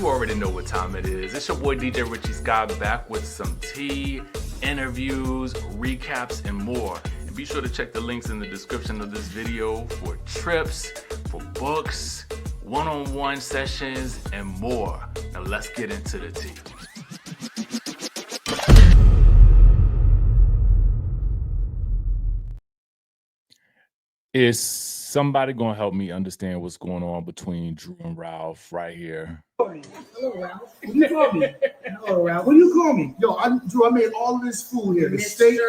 You already know what time it is. It's your boy DJ Richie Skye back with some tea, interviews, recaps, and more. And be sure to check the links in the description of this video for trips, for books, one-on-one sessions, and more. Now let's get into the tea. Is somebody gonna help me understand what's going on between Drew and Ralph right here? Hello, Ralph. What do you call me? Hello, Ralph. What do you call me? Yo, Drew, I made all this food here. The steak,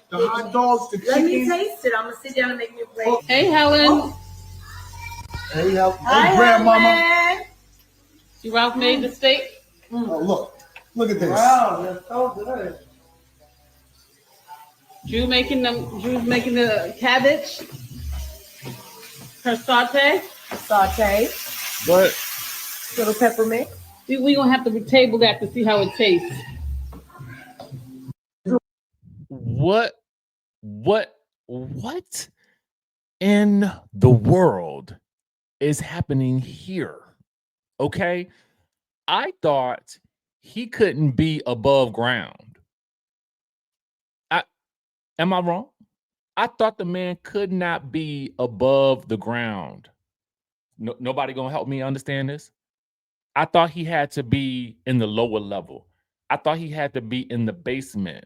the hot dogs, the chicken. Let me taste it. I'm going to sit down and make me a plate. Oh. Hey, Helen. Oh. Hey, Helen. Hi, hey, Grandmama. You Ralph made the steak? Oh, look at this. Wow, that's so good. Drew's making the cabbage. Her saute. But Little peppermint. We're going to have to table that to see how it tastes. what in the world is happening here? Okay, I thought he couldn't be above ground. Am I wrong? I thought the man could not be above the ground. Nobody gonna help me understand this? I thought he had to be in the lower level. I thought he had to be in the basement.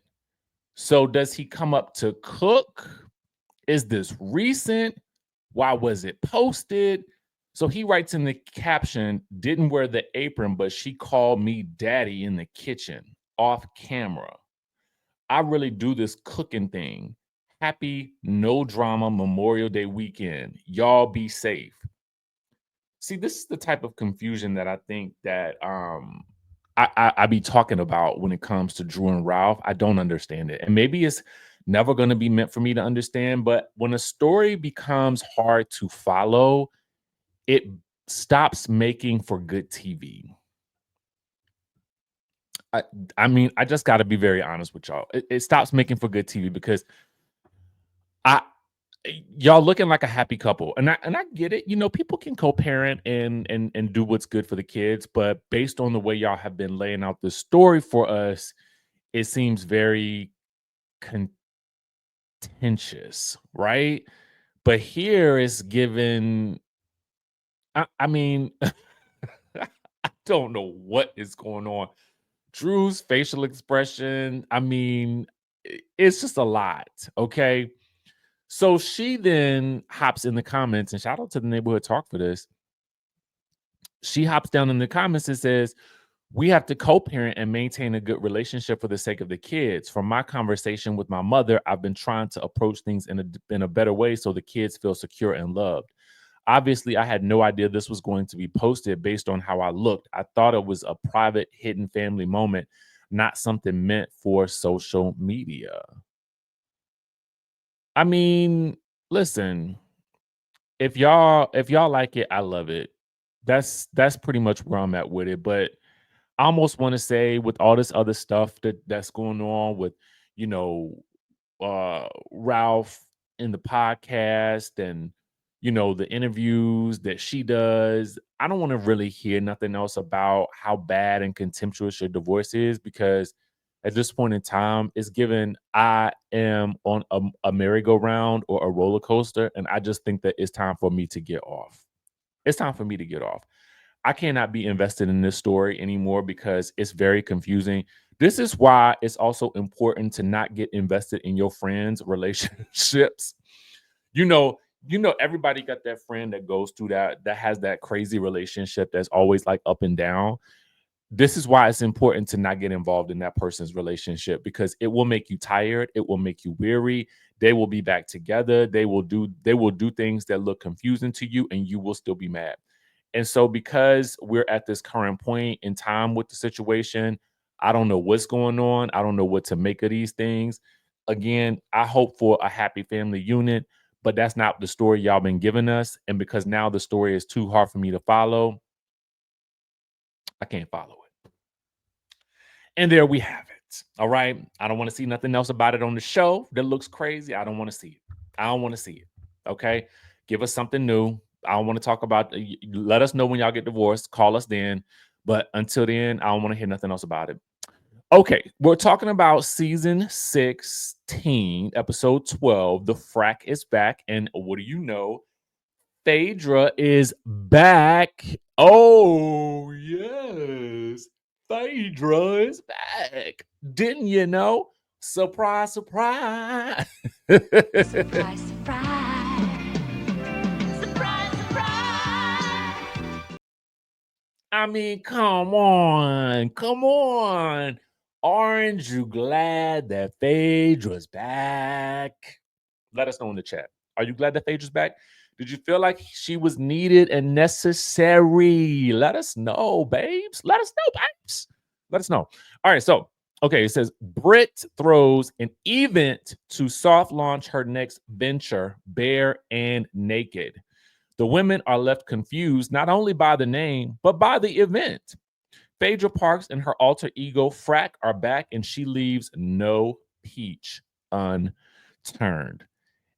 So does he come up to cook? Is this recent? Why was it posted? So he writes in the caption, didn't wear the apron, but she called me daddy in the kitchen off camera. I really do this cooking thing. Happy no drama Memorial Day weekend. Y'all be safe. See, this is the type of confusion that I think that I be talking about when it comes to Drew and Ralph. I don't understand it. And maybe it's never going to be meant for me to understand. But when a story becomes hard to follow, it stops making for good TV. I mean, I just got to be very honest with y'all. It stops making for good TV because y'all looking like a happy couple, and I get it. You know, people can co-parent and do what's good for the kids, but based on the way y'all have been laying out the story for us, it seems very contentious, right? But here is given. I mean, I don't know what is going on. Drew's facial expression, I mean, it's just a lot, okay? So she then hops in the comments, and shout out to the Neighborhood Talk for this. She hops down in the comments and says, we have to co-parent and maintain a good relationship for the sake of the kids. From my conversation with my mother, I've been trying to approach things in a better way so the kids feel secure and loved. Obviously, I had no idea this was going to be posted based on how I looked. I thought it was a private, hidden family moment, not something meant for social media. I mean, listen, if y'all like it, I love it. That's pretty much where I'm at with it. But I almost want to say, with all this other stuff that's going on with, you know, Ralph in the podcast and, you know, the interviews that she does, I don't want to really hear nothing else about how bad and contemptuous your divorce is, because at this point in time, it's given I am on a merry-go-round or a roller coaster, and I just think that it's time for me to get off. It's time for me to get off. I cannot be invested in this story anymore because it's very confusing. This is why it's also important to not get invested in your friends' relationships. You know, everybody got that friend that goes through that has that crazy relationship that's always like up and down. This is why it's important to not get involved in that person's relationship, because it will make you tired. It will make you weary. They will be back together. They will do things that look confusing to you, and you will still be mad. And so because we're at this current point in time with the situation, I don't know what's going on. I don't know what to make of these things. Again, I hope for a happy family unit, but that's not the story y'all been giving us. And because now the story is too hard for me to follow, I can't follow it. And there we have it. All right. I don't want to see nothing else about it on the show that looks crazy. I don't want to see it. I don't want to see it. Okay. Give us something new. I don't want to talk about, let us know when y'all get divorced. Call us then. But until then, I don't want to hear nothing else about it. Okay, we're talking about season 16, episode 12. The frack is back. And what do you know? Phaedra is back. Oh, yes. Phaedra is back. Didn't you know? Surprise, surprise. Surprise, surprise. Surprise, surprise. I mean, come on. Come on. Aren't you glad that Phaedra's back? Let us know in the chat. Are you glad that Phaedra's back? Did you feel like she was needed and necessary? Let us know, babes. Let us know, babes. Let us know. All right, so, okay, it says, Brit throws an event to soft launch her next venture, Bare and Naked. The women are left confused not only by the name, but by the event. Phaedra Parks and her alter ego, Frack, are back, and she leaves no peach unturned.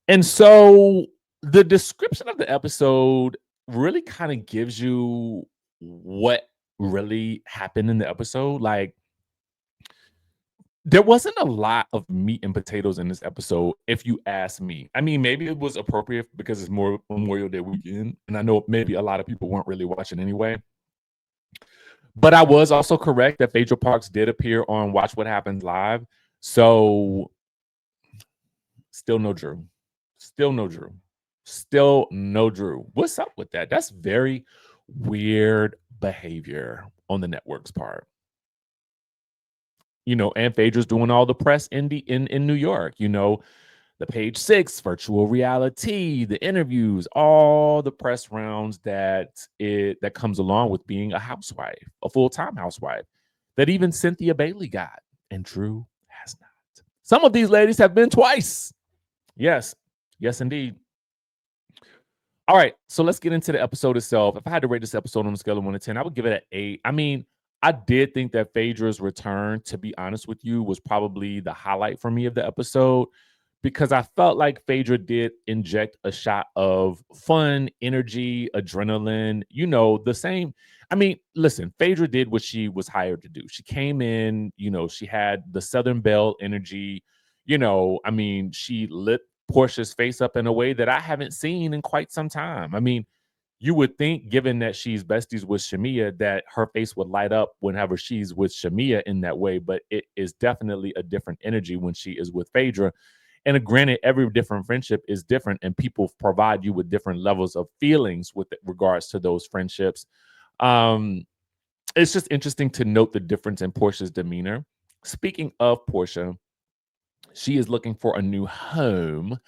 And so the description of the episode really kind of gives you what really happened in the episode. Like, there wasn't a lot of meat and potatoes in this episode, if you ask me. I mean, maybe it was appropriate because it's more Memorial Day weekend, and I know maybe a lot of people weren't really watching anyway. But I was also correct that Phaedra Parks did appear on Watch What Happens Live. So, still no Drew. Still no Drew. Still no Drew. What's up with that? That's very weird behavior on the network's part. You know, and Phaedra's doing all the press in New York. You know, the Page 6, virtual reality, the interviews, all the press rounds that comes along with being a housewife, a full-time housewife, that even Cynthia Bailey got, and Drew has not. Some of these ladies have been twice. Yes, indeed. All right, so let's get into the episode itself. If I had to rate this episode on a scale of 1 to 10, I would give it an 8. I mean, I did think that Phaedra's return, to be honest with you, was probably the highlight for me of the episode, because I felt like Phaedra did inject a shot of fun, energy, adrenaline, you know, the same. I mean, listen, Phaedra did what she was hired to do. She came in, you know, she had the Southern Belle energy, you know, I mean, she lit Portia's face up in a way that I haven't seen in quite some time. I mean, you would think, given that she's besties with Shamia, that her face would light up whenever she's with Shamia in that way, but it is definitely a different energy when she is with Phaedra. And granted, every different friendship is different, and people provide you with different levels of feelings with regards to those friendships. It's just interesting to note the difference in Portia's demeanor. Speaking of Portia, she is looking for a new home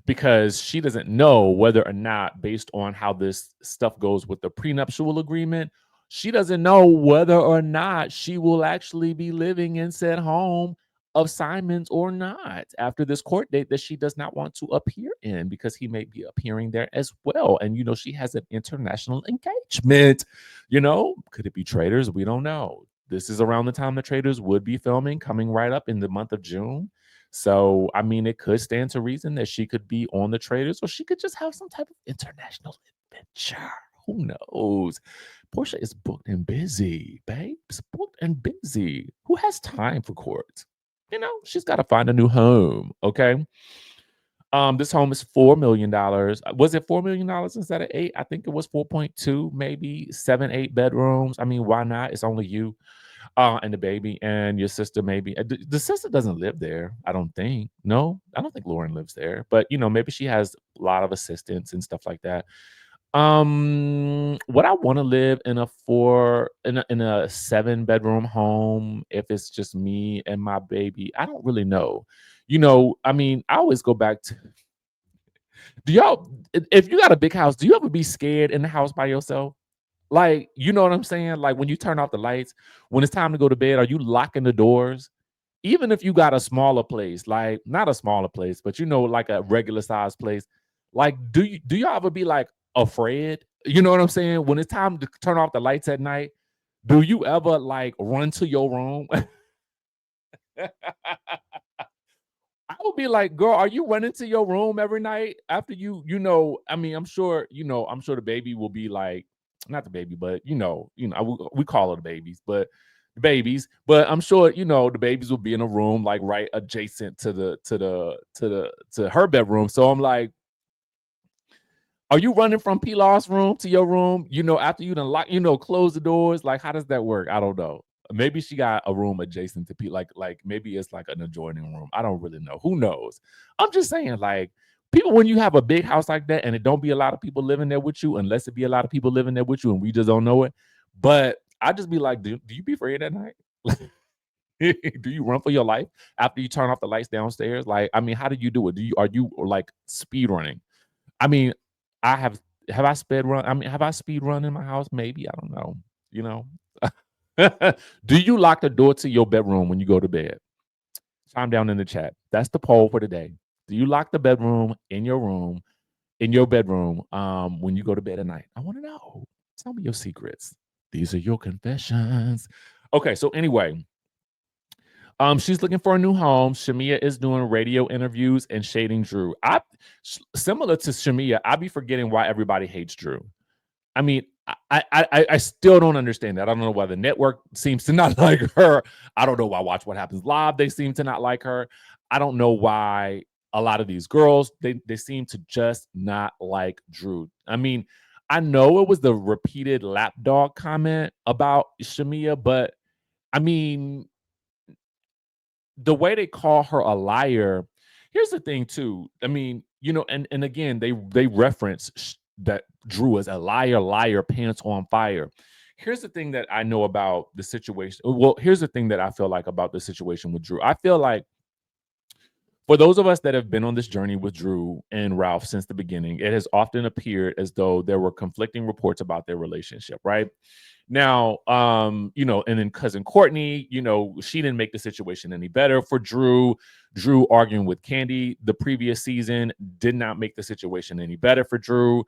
because she doesn't know whether or not, based on how this stuff goes with the prenuptial agreement, she doesn't know whether or not she will actually be living in said home of Simon's or not after this court date that she does not want to appear in, because he may be appearing there as well. And, you know, she has an international engagement. You know, could it be Traitors? We don't know. This is around the time the Traitors would be filming, coming right up in the month of June. So, I mean, it could stand to reason that she could be on the Traitors, or she could just have some type of international adventure. Who knows? Portia is booked and busy, babes. Booked and busy. Who has time for court? You know, she's got to find a new home. Okay. This home is $4 million. Was it $4 million instead of 8? I think it was 4.2, maybe 7, 8 bedrooms. I mean, why not? It's only you and the baby and your sister, maybe. The sister doesn't live there, I don't think. No, I don't think Lauren lives there. But, you know, maybe she has a lot of assistants and stuff like that. Would I want to live in a 7-bedroom home if it's just me and my baby? I don't really know. You know, I mean, I always go back to, do y'all, if you got a big house, do you ever be scared in the house by yourself? Like, you know what I'm saying? Like, when you turn off the lights, when it's time to go to bed, are you locking the doors? Even if you got a smaller place, like not a smaller place, but you know, like a regular size place, like, do y'all ever be like afraid? You know what I'm saying? When it's time to turn off the lights at night, do you ever like run to your room? I would be like, girl, are you running to your room every night after you know, I mean, I'm sure the baby will be like, not the baby, but we call her the babies, but the babies. But I'm sure the babies will be in a room like right adjacent to her bedroom. So I'm like, are you running from Pilar's room to your room? After you done lock, close the doors. Like, how does that work? I don't know. Maybe she got a room adjacent to P. Like maybe it's like an adjoining room. I don't really know. Who knows? I'm just saying, like, people, when you have a big house like that, and it don't be a lot of people living there with you, unless it be a lot of people living there with you, and we just don't know it. But I just be like, do you be afraid at night? Do you run for your life after you turn off the lights downstairs? Like, I mean, how do you do it? Are you like speed running? I mean, I have I speed run? I mean, have I speed run in my house? Maybe. I don't know. Do you lock the door to your bedroom when you go to bed? Chime down in the chat. That's the poll for today. Do you lock the bedroom in your bedroom, when you go to bed at night? I want to know. Tell me your secrets. These are your confessions. Okay, so anyway, she's looking for a new home. Shamia is doing radio interviews and shading Drew. Similar to Shamia, I be forgetting why everybody hates Drew. I mean, I still don't understand that. I don't know why the network seems to not like her. I don't know why Watch What Happens Live, they seem to not like her. I don't know why a lot of these girls, they seem to just not like Drew. I mean, I know it was the repeated lapdog comment about Shamia, but I mean, the way they call her a liar. Here's the thing too. I mean, and again, they reference that Drew is a liar, pants on fire. Here's the thing that I know about the situation. Well, here's the thing that I feel like about the situation with Drew. I feel like for those of us that have been on this journey with Drew and Ralph since the beginning, it has often appeared as though there were conflicting reports about their relationship, right? Now, and then cousin Courtney, she didn't make the situation any better for Drew. Drew arguing with Candy the previous season did not make the situation any better for Drew.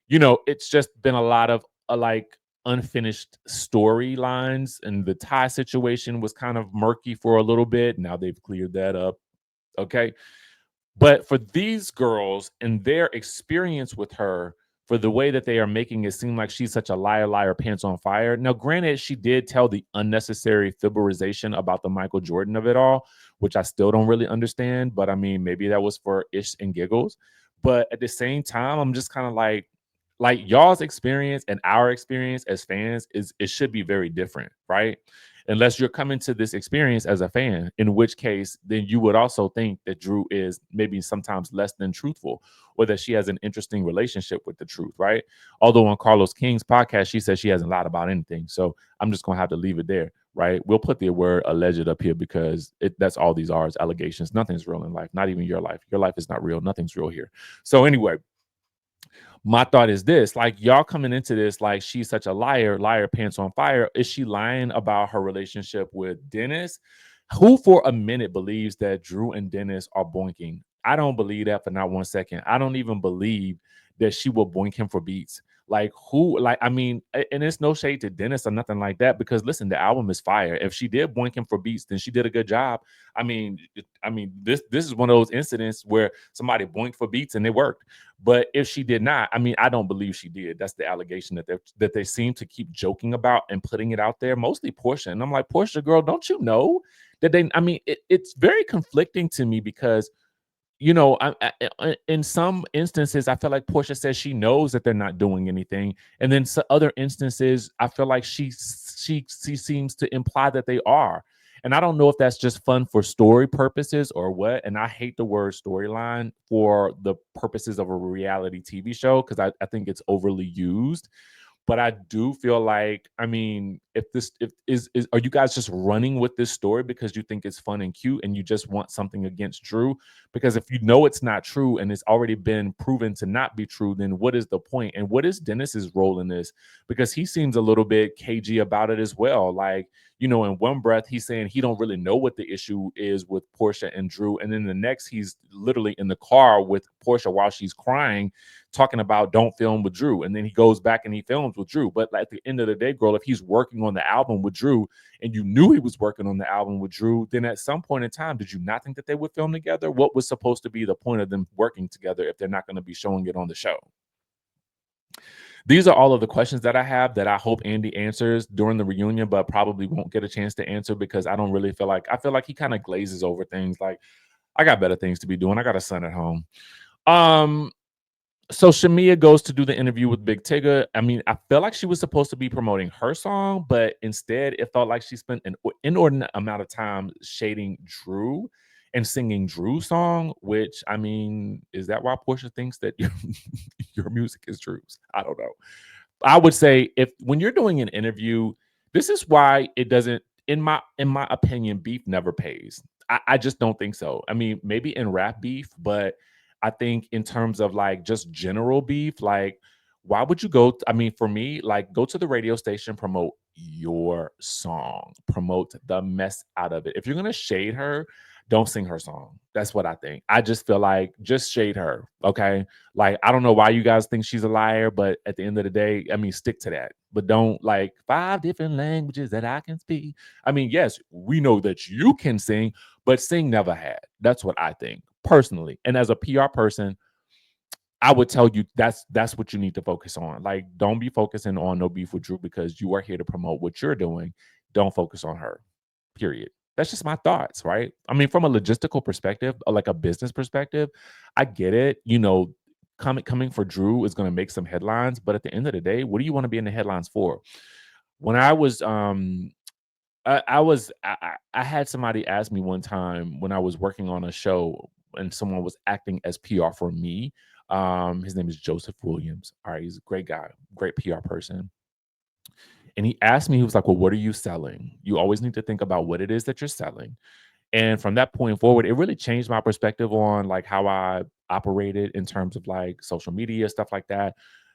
It's just been a lot of like unfinished storylines, and the Ty situation was kind of murky for a little bit. Now they've cleared that up. Okay. But for these girls and their experience with her, for the way that they are making it seem like she's such a liar, pants on fire. Now, granted, she did tell the unnecessary fibblerization about the Michael Jordan of it all, which I still don't really understand. But I mean, maybe that was for ish and giggles. But at the same time, I'm just kind of like y'all's experience and our experience as fans it should be very different, right? Unless you're coming to this experience as a fan, in which case then you would also think that Drew is maybe sometimes less than truthful, or that she has an interesting relationship with the truth, right? Although on Carlos King's podcast, she says she hasn't lied about anything. So I'm just going to have to leave it there, right? We'll put the word alleged up here because that's all these are, is allegations. Nothing's real in life, not even your life. Your life is not real. Nothing's real here. So anyway, my thought is this, like, y'all coming into this like she's such a liar, pants on fire. Is she lying about her relationship with Dennis? Who for a minute believes that Drew and Dennis are boinking? I don't believe that for not 1 second. I don't even believe that she will boink him for beats. Like, who, like, I mean, and it's no shade to Dennis or nothing like that, because listen, the album is fire. If she did boink him for beats, then she did a good job. I mean, this is one of those incidents where somebody boinked for beats and it worked. But if she did not, I mean, I don't believe she did. That's the allegation that they seem to keep joking about and putting it out there, mostly Portia. And I'm like, Portia, girl, don't you know that it's very conflicting to me because, in some instances, I feel like Portia says she knows that they're not doing anything. And then other instances, I feel like she seems to imply that they are. And I don't know if that's just fun for story purposes or what. And I hate the word storyline for the purposes of a reality TV show, because I think it's overly used. But I do feel like, I mean, if are you guys just running with this story because you think it's fun and cute and you just want something against Drew? Because if you know it's not true and it's already been proven to not be true, then what is the point? And what is Dennis's role in this? Because he seems a little bit cagey about it as well. Like, in one breath, he's saying he don't really know what the issue is with Portia and Drew. And then the next, he's literally in the car with Portia while she's crying, talking about don't film with Drew. And then he goes back and he films with Drew. But at the end of the day, girl, if he's working on the album with Drew and you knew he was working on the album with Drew, then at some point in time, did you not think that they would film together? What was supposed to be the point of them working together if they're not going to be showing it on the show? these are all of the questions that I have that I hope Andy answers during the reunion, but probably won't get a chance to answer because I don't really feel like he kind of glazes over things. Like, I got better things to be doing. I got a son at home. So Shamia goes to do the interview with Big Tigger. I mean, I feel like she was supposed to be promoting her song, but instead it felt like she spent an inordinate amount of time shading Drew and singing Drew's song, which, I mean, is that why Portia thinks that your music is Drew's? I don't know. I would say if when you're doing an interview, this is why it doesn't, in my opinion, beef never pays. I just don't think so. I mean, maybe in rap beef, but I think in terms of like just general beef, like why would you go? I mean, for me, like go to the radio station, promote your song, promote the mess out of it. If you're gonna shade her, don't sing her song. That's what I think. I just feel like just shade her. Okay. Like, I don't know why you guys think she's a liar, but at the end of the day, I mean, stick to that. But don't like 5 different languages that I can speak. I mean, yes, we know that you can sing, but sing never had. That's what I think personally. And as a PR person, I would tell you that's what you need to focus on. Like, don't be focusing on no beef with Drew because you are here to promote what you're doing. Don't focus on her. Period. That's just my thoughts, right? I mean, from a logistical perspective, or like a business perspective, I get it. You know, coming for Drew is going to make some headlines, but at the end of the day, what do you want to be in the headlines for? When I was I had somebody ask me one time when I was working on a show and someone was acting as PR for me. His name is Joseph Williams. All right, he's a great guy, great PR person. And he asked me, he was like, well, what are you selling? You always need to think about what it is that you're selling. And from that point forward, it really changed my perspective on like how I operated in terms of like social media, stuff like that.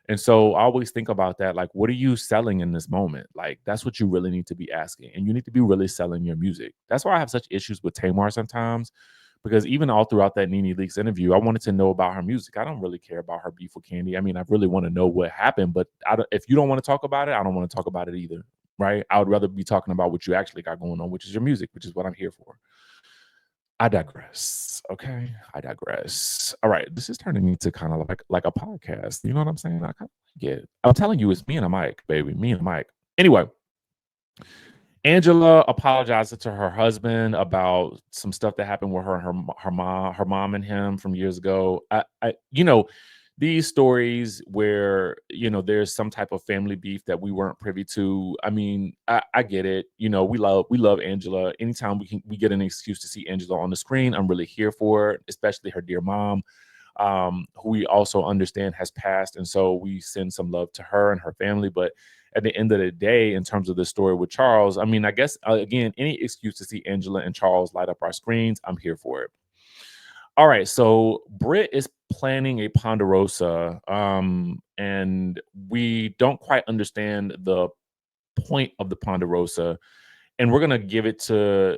And so I always think about that. Like, what are you selling in this moment? Like, that's what you really need to be asking. And you need to be really selling your music. That's why I have such issues with Tamar sometimes, because even all throughout that Nene Leakes interview, I wanted to know about her music. I don't really care about her beef with Candy. I mean, I really want to know what happened, but if you don't want to talk about it, I don't want to talk about it either. Right? I would rather be talking about what you actually got going on, which is your music, which is what I'm here for. I digress. Okay, I digress. All right, this is turning into kind of like a podcast. You know what I'm saying? I kind of like it. I'm telling you, it's me and a mic, baby. Me and a mic. Anyway, Angela apologized to her husband about some stuff that happened with her and her mom and him from years ago. You know, these stories where there's some type of family beef that we weren't privy to. I mean, I get it. You know, we love Angela. Anytime we get an excuse to see Angela on the screen, I'm really here for it. Especially her dear mom, who we also understand has passed, and so we send some love to her and her family. But at the end of the day, in terms of the story with Charles, I mean, I guess again, any excuse to see Angela and Charles light up our screens, I'm here for it. All right, so Britt is planning a Ponderosa, and we don't quite understand the point of the Ponderosa, and we're gonna give it to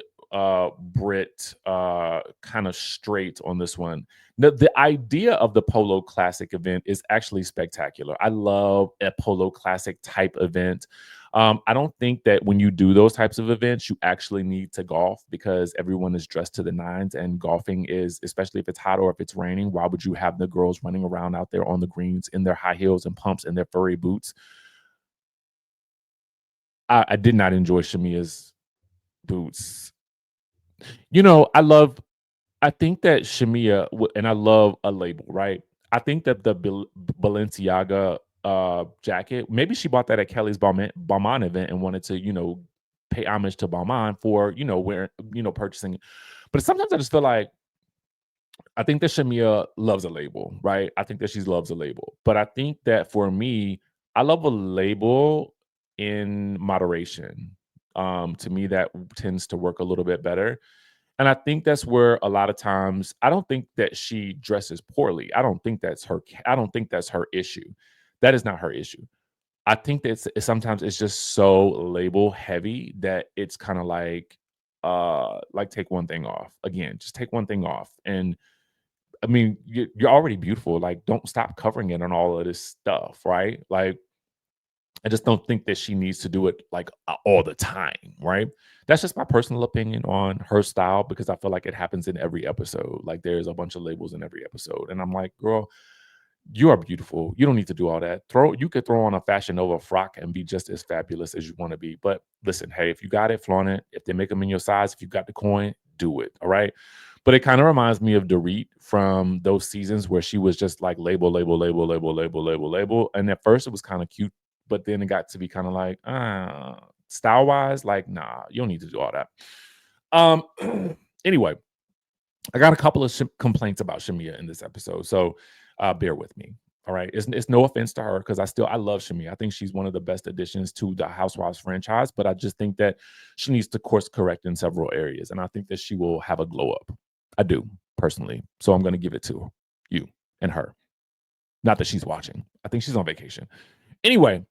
Britt kind of straight on this one. The idea of the Polo Classic event is actually spectacular. I love a Polo Classic type event. I don't think that when you do those types of events, you actually need to golf because everyone is dressed to the nines, and golfing is, especially if it's hot or if it's raining, why would you have the girls running around out there on the greens in their high heels and pumps and their furry boots? I did not enjoy Shamia's boots. I think that Shamia, and I love a label, right? I think that the Balenciaga jacket, maybe she bought that at Kelly's Balmain event and wanted to, pay homage to Balmain for, wearing, purchasing. But sometimes I just feel like, I think that Shamia loves a label, right? I think that she loves a label. But I think that for me, I love a label in moderation. To me, that tends to work a little bit better. And I think that's where a lot of times, I don't think that she dresses poorly. I don't think that's her issue. That is not her issue. I think that sometimes it's just so label heavy that it's kind of like take one thing off. Again, just take one thing off. And I mean, you're already beautiful. Like, don't stop covering it on all of this stuff, right? Like, I just don't think that she needs to do it like all the time, right? That's just my personal opinion on her style because I feel like it happens in every episode. Like, there's a bunch of labels in every episode, and I'm like, girl, You are beautiful. You don't need to do all that. You could throw on a Fashion Nova frock and be just as fabulous as you want to be. But listen, hey, if you got it, flaunt it. If they make them in your size, if you got the coin, do it. All right. But it kind of reminds me of Dorit from those seasons where she was just like label, label, label, label, label, label, label. And at first it was kind of cute, but then it got to be kind of like, style wise, like, nah, you don't need to do all that. Anyway, I got a couple of complaints about Shamia in this episode, so bear with me. All right, it's no offense to her because I love Shamia. I think she's one of the best additions to the Housewives franchise, but I just think that she needs to course correct in several areas, and I think that she will have a glow up. I do personally, so I'm going to give it to you and her. Not that she's watching. I think she's on vacation. Anyway,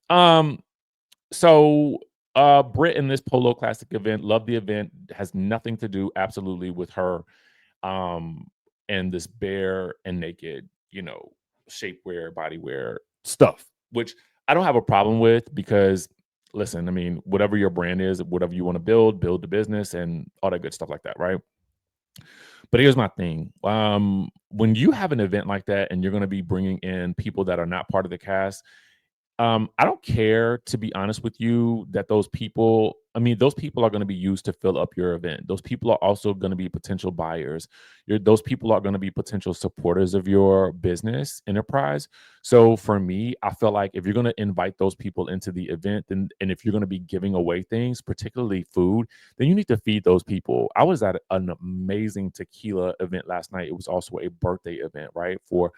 so Britt in this Polo Classic event, love the event, has nothing to do absolutely with her and this bare and naked, shapewear, bodywear stuff, which I don't have a problem with because listen, I mean, whatever your brand is, whatever you want to build the business and all that good stuff like that, right? But here's my thing. When you have an event like that and you're going to be bringing in people that are not part of the cast, I don't care, to be honest with you, that those people are going to be used to fill up your event. Those people are also going to be potential buyers. Those people are going to be potential supporters of your business enterprise. So for me, I feel like if you're going to invite those people into the event, and if you're going to be giving away things, particularly food, then you need to feed those people. I was at an amazing tequila event last night. It was also a birthday event, right? For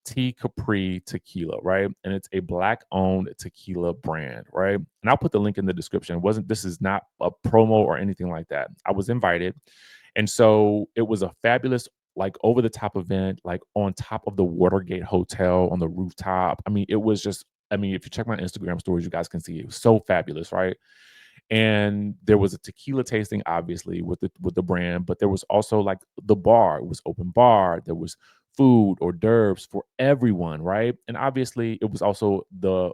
T Capri Tequila, right? And it's a Black-owned tequila brand, right? And I'll put the link in the description. This is not a promo or anything like that. I was invited. And so it was a fabulous, like over-the-top event, like on top of the Watergate Hotel on the rooftop. I mean, it was just, if you check my Instagram stories, you guys can see it was so fabulous, right? And there was a tequila tasting, obviously, with the brand, but there was also like the bar. It was open bar. There was food, hors d'oeuvres for everyone, right? And obviously, it was also the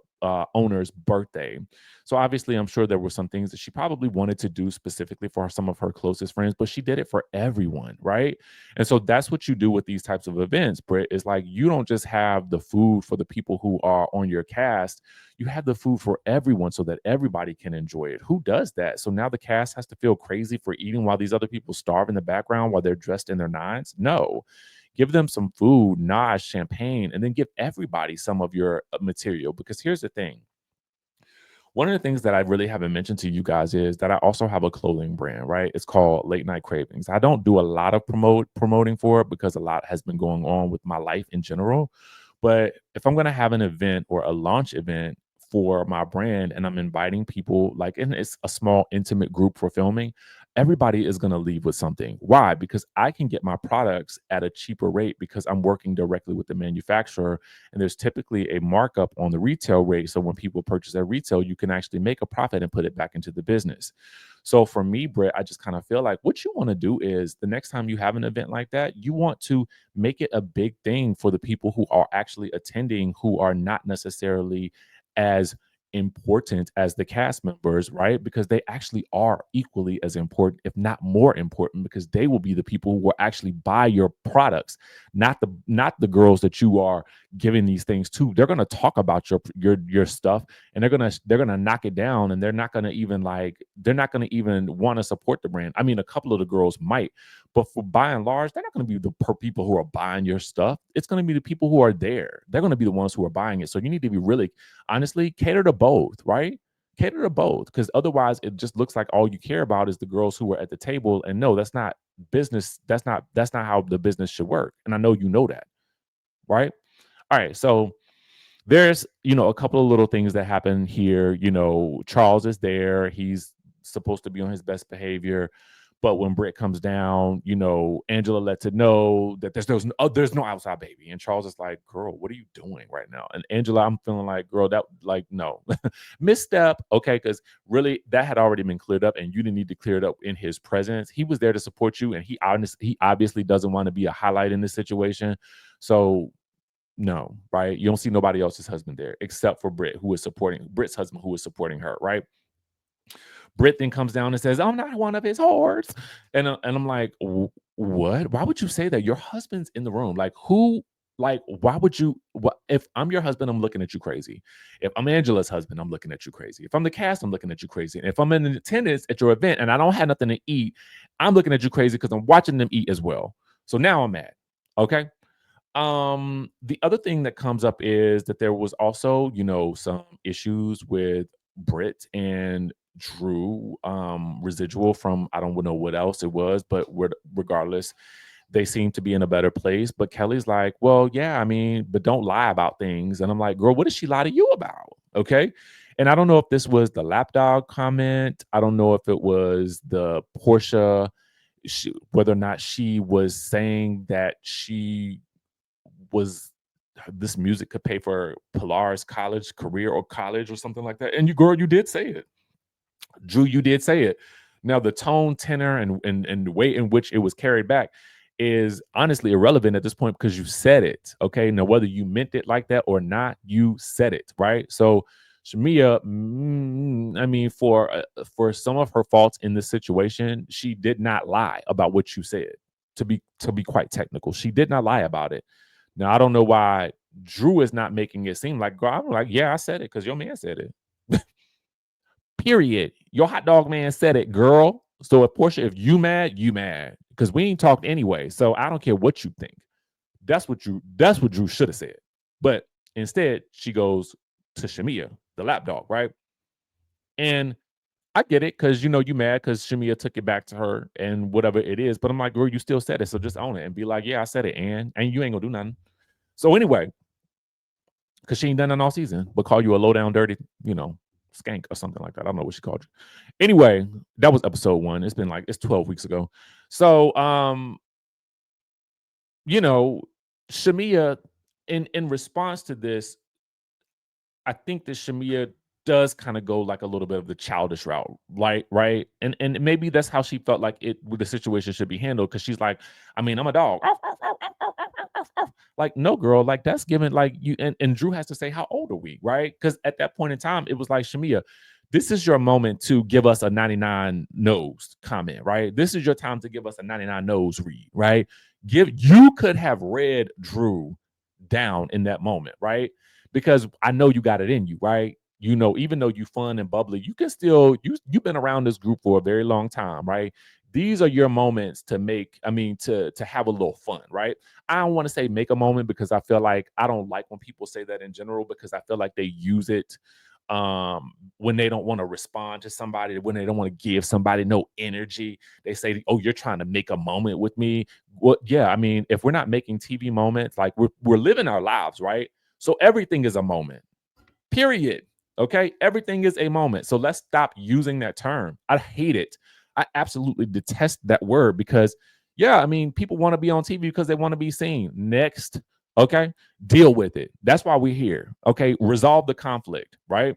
owner's birthday. So obviously, I'm sure there were some things that she probably wanted to do specifically for some of her closest friends, but she did it for everyone, right? And so that's what you do with these types of events, Britt. Is like you don't just have the food for the people who are on your cast. You have the food for everyone so that everybody can enjoy it. Who does that? So now the cast has to feel crazy for eating while these other people starve in the background while they're dressed in their nines? No. Give them some food, Naj, champagne, and then give everybody some of your material. Because here's the thing. One of the things that I really haven't mentioned to you guys is that I also have a clothing brand, right? It's called Late Night Cravings. I don't do a lot of promoting for it because a lot has been going on with my life in general. But if I'm going to have an event or a launch event for my brand and I'm inviting people, and it's a small intimate group for filming, everybody is going to leave with something. Why? Because I can get my products at a cheaper rate because I'm working directly with the manufacturer, and there's typically a markup on the retail rate. So when people purchase at retail, you can actually make a profit and put it back into the business. So for me, Britt, I just kind of feel like what you want to do is the next time you have an event like that, you want to make it a big thing for the people who are actually attending, who are not necessarily as important as the cast members, right? Because they actually are equally as important, if not more important, because they will be the people who will actually buy your products, not the girls that you are giving these things to. They're going to talk about your stuff, and they're gonna knock it down, and they're not going to even want to support the brand. I mean, a couple of the girls might, but for by and large, they're not going to be the people who are buying your stuff. It's going to be the people who are there. They're going to be the ones who are buying it. So you need to be really, honestly, cater to both, right? Cater to both, because otherwise it just looks like all you care about is the girls who are at the table. And no, that's not business. That's not how the business should work. And I know you know that, right? All right. So there's, a couple of little things that happen here. Charles is there. He's supposed to be on his best behavior. But when Britt comes down, Angela lets it know that there's no outside baby. And Charles is like, girl, what are you doing right now? And Angela, I'm feeling like, girl, no. Misstep. Okay, because really that had already been cleared up and you didn't need to clear it up in his presence. He was there to support you, and he obviously doesn't want to be a highlight in this situation. So no, right? You don't see nobody else's husband there except for Britt's husband who is supporting her, right? Britt then comes down and says, I'm not one of his whores. And I'm like, what? Why would you say that? Your husband's in the room. Like, who Like, why would you? If I'm your husband, I'm looking at you crazy. If I'm Angela's husband, I'm looking at you crazy. If I'm the cast, I'm looking at you crazy. And if I'm in attendance at your event and I don't have nothing to eat, I'm looking at you crazy because I'm watching them eat as well. So now I'm mad. Okay. The other thing that comes up is that there was also, some issues with Britt and Drew, residual from I don't know what else it was, but regardless, they seem to be in a better place. But Kelly's like, well, yeah, I mean, but don't lie about things. And I'm like, girl, what did she lie to you about? Okay. And I don't know if this was the lapdog comment. I don't know if it was the Portia, whether or not she was saying that this music could pay for Pilar's college career or college or something like that. And you did say it. Drew, you did say it. Now the tone, tenor, and the way in which it was carried back is honestly irrelevant at this point because you said it. Okay. Now, whether you meant it like that or not, you said it, right? So Shamia, I mean, for some of her faults in this situation, she did not lie about what you said. To be quite technical, she did not lie about it. Now, I don't know why Drew is not making it seem like, girl, I'm like, yeah, I said it because your man said it. Period. Your hot dog man said it, girl. So if Portia, if you mad, because we ain't talked anyway. So I don't care what you think. That's what Drew should have said. But instead, she goes to Shamia, the lapdog, right? And I get it because you mad because Shamia took it back to her and whatever it is. But I'm like, girl, you still said it. So just own it and be like, yeah, I said it, and you ain't gonna do nothing. So anyway, because she ain't done nothing all season, but call you a low down, dirty, skank or something like that. I don't know what she called you. Anyway, that was episode 1. It's 12 weeks ago. So, Shamia, in response to this, I think that Shamia does kind of go like a little bit of the childish route, like, right? And maybe that's how she felt like the situation should be handled because she's like, I mean, I'm a dog. Like, no, girl, like that's given like you and Drew has to say, how old are we, right? Because at that point in time, it was like, Shamia, this is your moment to give us a 99 nose comment, right? This is your time to give us a 99 nose read, right? You could have read Drew down in that moment, right? Because I know you got it in you, right? Even though you fun and bubbly, you can still you've been around this group for a very long time, right? These are your moments to have a little fun, right? I don't want to say make a moment because I feel like I don't like when people say that in general because I feel like they use it when they don't want to respond to somebody, when they don't want to give somebody no energy. They say, oh, you're trying to make a moment with me. Well, yeah, I mean, if we're not making TV moments, like we're living our lives, right? So everything is a moment, period. Okay, everything is a moment. So let's stop using that term. I hate it. I absolutely detest that word because, yeah, I mean, people want to be on TV because they want to be seen. Next, okay, deal with it. That's why we're here. Okay, resolve the conflict, right?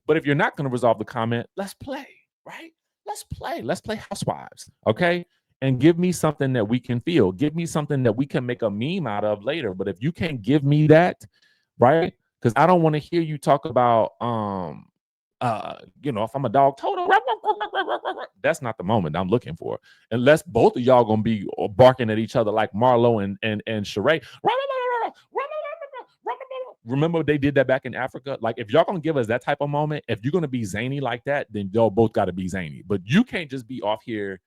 But if you're not going to resolve the comment, let's play, right? Let's play. Let's play Housewives, okay? And give me something that we can feel. Give me something that we can make a meme out of later. But if you can't give me that, right? Because I don't want to hear you talk about if I'm a dog total, that's not the moment I'm looking for. Unless both of y'all gonna be barking at each other like Marlo and Sheree. Remember they did that back in Africa? Like if y'all gonna give us that type of moment, if you're gonna be zany like that, then y'all both gotta be zany. But you can't just be off here.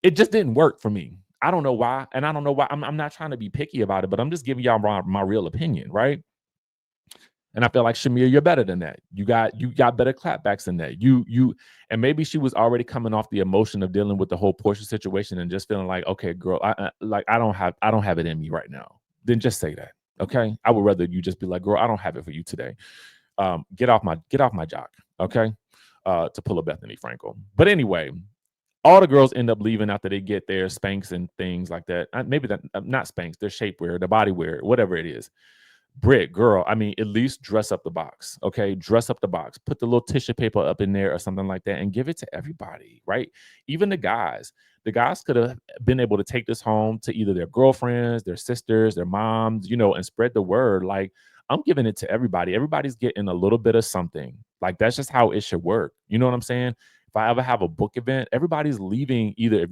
It just didn't work for me. I don't know why. And I don't know why. I'm not trying to be picky about it, but I'm just giving y'all my real opinion, right? And I feel like Shamir, you're better than that. You got better clapbacks than that. And maybe she was already coming off the emotion of dealing with the whole Portia situation and just feeling like, okay, girl, I don't have it in me right now. Then just say that, okay? I would rather you just be like, girl, I don't have it for you today. Get off my jock, okay? To pull a Bethany Frankel. But anyway, all the girls end up leaving after they get their Spanx and things like that. Maybe that not Spanx, their shapewear, the bodywear, whatever it is. Britt, girl, I mean, at least dress up the box, okay? Dress up the box. Put the little tissue paper up in there or something like that and give it to everybody, right? Even the guys. The guys could have been able to take this home to either their girlfriends, their sisters, their moms, and spread the word. Like, I'm giving it to everybody. Everybody's getting a little bit of something. Like, that's just how it should work. You know what I'm saying? If I ever have a book event, everybody's leaving either,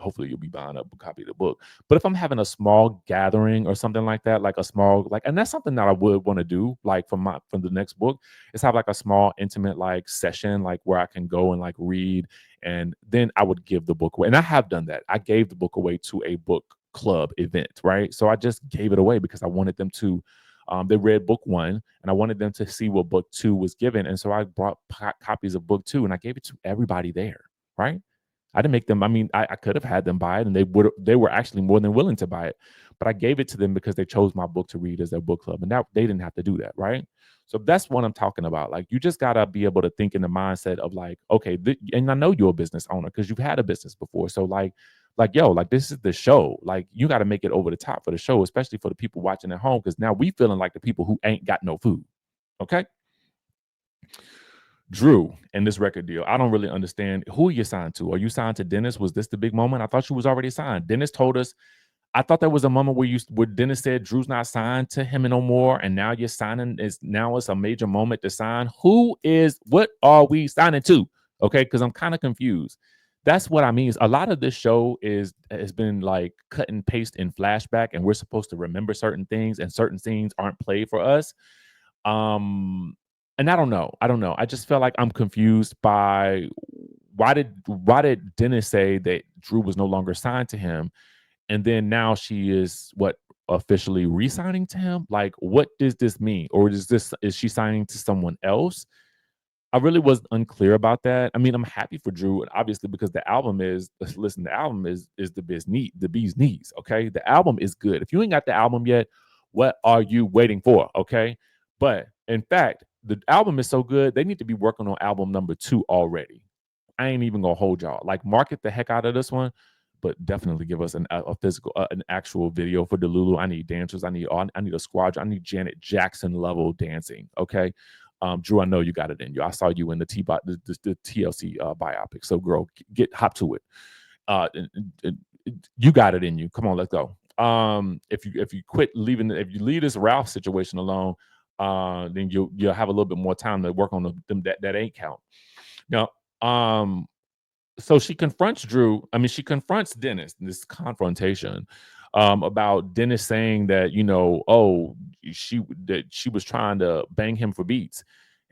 hopefully you'll be buying up a copy of the book. But if I'm having a small gathering or something like that, like a small, like, and that's something that I would want to do, like from the next book, is have like a small intimate like session, like where I can go and like read, and then I would give the book away. And I have done that. I gave the book away to a book club event, right? So I just gave it away because I wanted them to. They read book 1, and I wanted them to see what book 2 was given, and so I brought copies of book 2, and I gave it to everybody there, right? I didn't make them. I mean, I could have had them buy it, and they were actually more than willing to buy it, but I gave it to them because they chose my book to read as their book club, and that they didn't have to do that, right? So that's what I'm talking about. Like, you just gotta be able to think in the mindset of like, okay, and I know you're a business owner because you've had a business before, so like, yo, like, this is the show. Like, you got to make it over the top for the show, especially for the people watching at home, because now we feeling like the people who ain't got no food. Okay. Drew, in this record deal, I don't really understand who you signed to. Are you signed to Dennis? Was this the big moment? I thought you was already signed. Dennis told us. I thought there was a moment where Dennis said Drew's not signed to him no more, and now you're signing. Now it's a major moment to sign. What are we signing to? Okay, because I'm kind of confused. That's what I mean. A lot of this show has been like cut and paste in flashback, and we're supposed to remember certain things, and certain scenes aren't played for us. And I don't know. I just felt like I'm confused by why did Dennis say that Drew was no longer signed to him, and then now she is officially re-signing to him? Like, what does this mean? Or is she signing to someone else? I really was unclear about that. I mean, I'm happy for Drew, obviously, because the album is the bee's knees. Okay, the album is good. If you ain't got the album yet, what are you waiting for? Okay, but in fact, the album is so good they need to be working on album number 2 already. I ain't even gonna hold y'all. Like, market the heck out of this one, but definitely give us a physical, an actual video for Delulu. I need dancers. I need a squadron. I need Janet Jackson level dancing. Okay. Drew, I know you got it in you. I saw you in the TLC biopic. So, girl, get hop to it. You got it in you. Come on, let's go. If you if you leave this Ralph situation alone, then you'll have a little bit more time to work on them that ain't count. Now, so she confronts Drew. I mean, she confronts Dennis in this confrontation about Dennis saying that, she was trying to bang him for beats.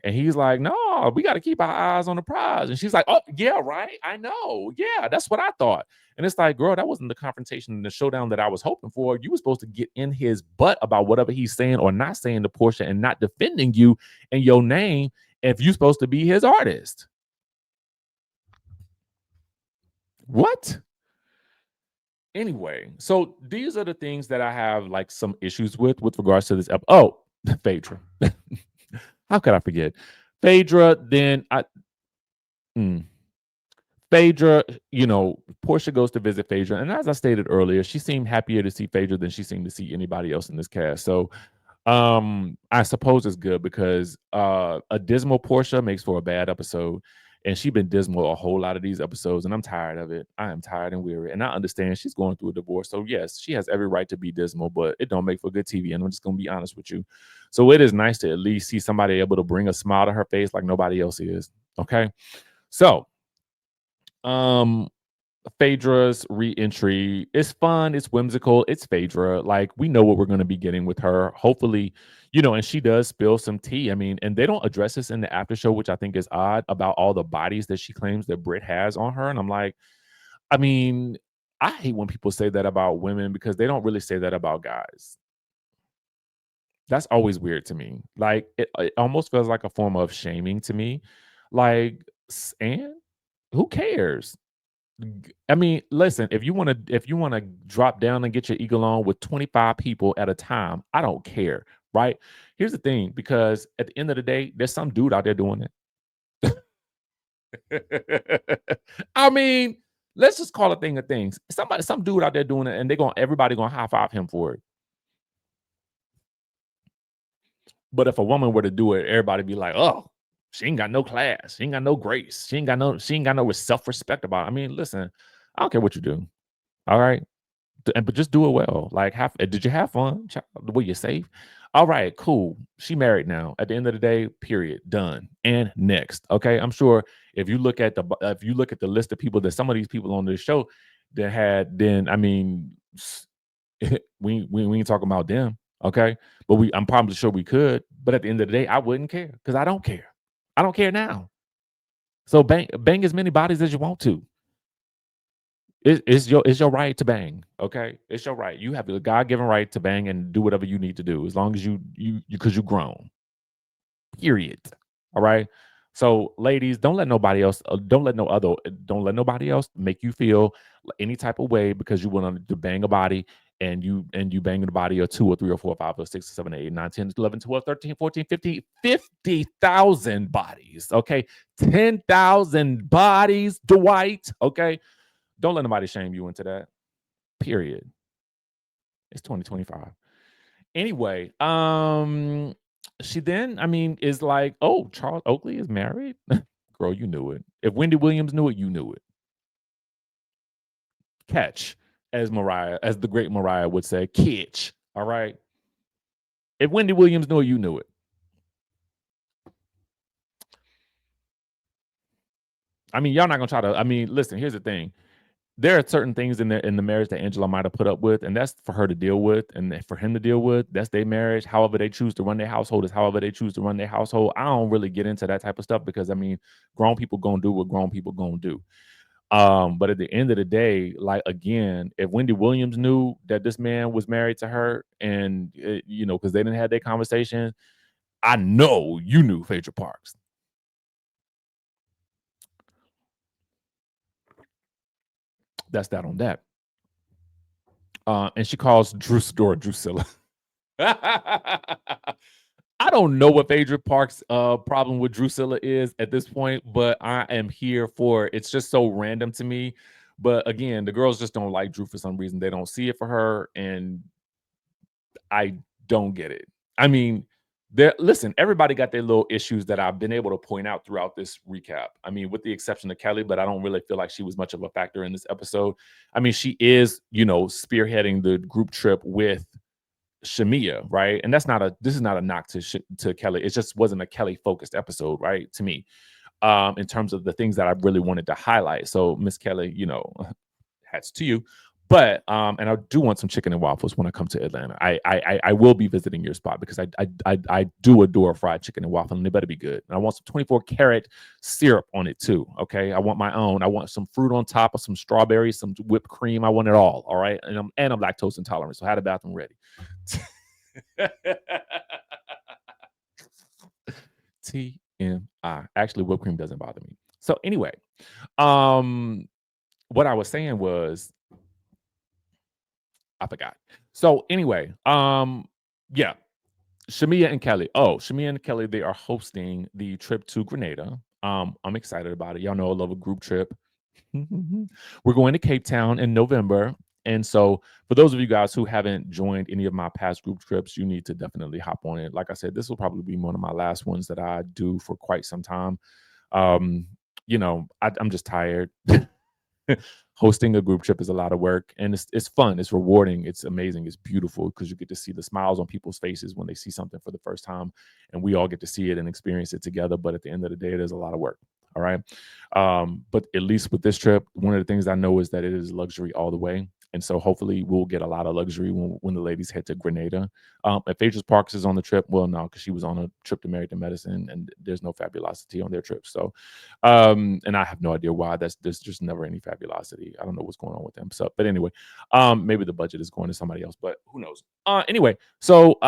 And he's like, no, we got to keep our eyes on the prize. And she's like, oh, yeah, right. I know. Yeah, that's what I thought. And it's like, girl, that wasn't the confrontation, the showdown that I was hoping for. You were supposed to get in his butt about whatever he's saying or not saying to Portia, and not defending you and your name if you're supposed to be his artist. What? Anyway, so these are the things that I have like some issues with regards to this episode. Oh, Phaedra. How could I forget? Phaedra, Phaedra, Portia goes to visit Phaedra. And as I stated earlier, she seemed happier to see Phaedra than she seemed to see anybody else in this cast. So I suppose it's good, because a dismal Portia makes for a bad episode. And she's been dismal a whole lot of these episodes, and I'm tired of it. I am tired and weary. And I understand she's going through a divorce. So yes, she has every right to be dismal, but it don't make for good TV. And I'm just going to be honest with you. So it is nice to at least see somebody able to bring a smile to her face like nobody else is. Okay. So, Phaedra's re-entry is fun. It's whimsical. It's Phaedra. Like, we know what we're going to be getting with her. Hopefully, and she does spill some tea. I mean, and they don't address this in the after show, which I think is odd, about all the bodies that she claims that Britt has on her. And I'm like, I mean, I hate when people say that about women, because they don't really say that about guys. That's always weird to me. Like, it almost feels like a form of shaming to me. Like, and who cares? I mean, listen, if you want to drop down and get your eagle on with 25 people at a time, I don't care, right? Here's the thing, because at the end of the day, there's some dude out there doing it. I mean, let's just call a thing a thing. Some dude out there doing it, and everybody gonna high five him for it. But if a woman were to do it, everybody be like, oh, she ain't got no class. She ain't got no grace. She ain't got no self-respect about it. I mean, listen, I don't care what you do. All right. But just do it well. Like, did you have fun? Were you safe? All right, cool. She married now. At the end of the day, period. Done. And next. Okay. I'm sure if you look at the list of people, that some of these people on this show, then I mean, we ain't talking about them, okay? But I'm probably sure we could. But at the end of the day, I wouldn't care because I don't care. I don't care now. So bang as many bodies as you want to. It's your right to bang, okay? It's your right. You have the God-given right to bang and do whatever you need to do as long as you because you're grown. Period. All right. So, ladies, don't let nobody else, don't let nobody else make you feel any type of way because you want to bang a body and you bang the body of 2 or 3 or 4 or 5 or 6 or 7 or 8, 9, 10, 11, 12, 13, 14, 15, 50,000 bodies. Okay. 10,000 bodies, Dwight. Okay. Don't let nobody shame you into that. Period. It's 2025. Anyway, she then, I mean, is like, oh, Charles Oakley is married. Girl, you knew it. If Wendy Williams knew it, you knew it. Catch, as the great Mariah would say, catch. All right. If Wendy Williams knew it, you knew it. I mean, y'all not gonna try to. I mean, listen. Here's the thing. There are certain things in the marriage that Angela might have put up with, and that's for her to deal with, and for him to deal with. That's their marriage. However they choose to run their household is however they choose to run their household. I don't really get into that type of stuff because I mean, grown people gonna do what grown people gonna do. But at the end of the day, like again, if Wendy Williams knew that this man was married to her, and you know, because they didn't have their conversation, I know you knew Phaedra Parks. That's that on that. And she calls Drusilla. I don't know what Phaedra Parks' problem with Drusilla is at this point, but I am here for it. It's just so random to me. But again, the girls just don't like Drew for some reason. They don't see it for her, and I don't get it. I mean, listen, everybody got their little issues that I've been able to point out throughout this recap. I mean, with the exception of Kelly, but I don't really feel like she was much of a factor in this episode. I mean, she is, you know, spearheading the group trip with Shamia, right? And this is not a knock to Kelly. It just wasn't a Kelly focused episode, right? To me, in terms of the things that I really wanted to highlight. So Miss Kelly, you know, hats to you. But and I do want some chicken and waffles when I come to Atlanta. I will be visiting your spot because I do adore fried chicken and waffle, and they better be good. And I want some 24 karat syrup on it too. Okay, I want my own. I want some fruit on top of some strawberries, some whipped cream. I want it all. All right, and I'm lactose intolerant, so I had a bathroom ready. TMI. Actually, whipped cream doesn't bother me. So anyway, what I was saying was I forgot. So anyway, yeah, Shamia and Kelly. Oh, Shamia and Kelly, they are hosting the trip to Grenada. I'm excited about it. Y'all know I love a group trip. We're going to Cape Town in November. And so for those of you guys who haven't joined any of my past group trips, you need to definitely hop on it. Like I said, this will probably be one of my last ones that I do for quite some time. You know, I'm just tired. Hosting a group trip is a lot of work, and it's fun, it's rewarding, it's amazing, it's beautiful because you get to see the smiles on people's faces when they see something for the first time, and we all get to see it and experience it together. But at the end of the day, there's a lot of work. All right. But at least with this trip, one of the things I know is that it is luxury all the way. And so hopefully we'll get a lot of luxury when the ladies head to Grenada. If Phaedra Parks is on the trip, well, no, because she was on a trip to Married to Medicine, and there's no fabulosity on their trip. So, and I have no idea why. There's just never any fabulosity. I don't know what's going on with them. So, but anyway, maybe the budget is going to somebody else, but who knows? Anyway, so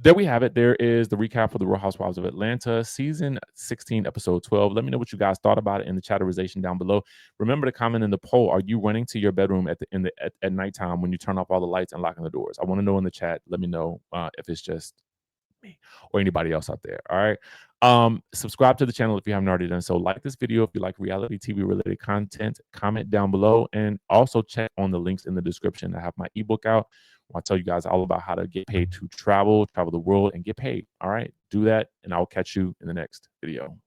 there we have it. There is the recap for the Real Housewives of Atlanta, season 16, episode 12. Let me know what you guys thought about it in the chatterization down below. Remember to comment in the poll. Are you running to your bedroom at nighttime when you turn off all the lights and locking the doors? I want to know in the chat. Let me know if it's just me or anybody else out there. All right. Subscribe to the channel if you haven't already done so. Like this video if you like reality TV related content. Comment down below, and also check on the links in the description. I have my ebook out. I'll tell you guys all about how to get paid to travel the world and get paid. All right. Do that, and I'll catch you in the next video.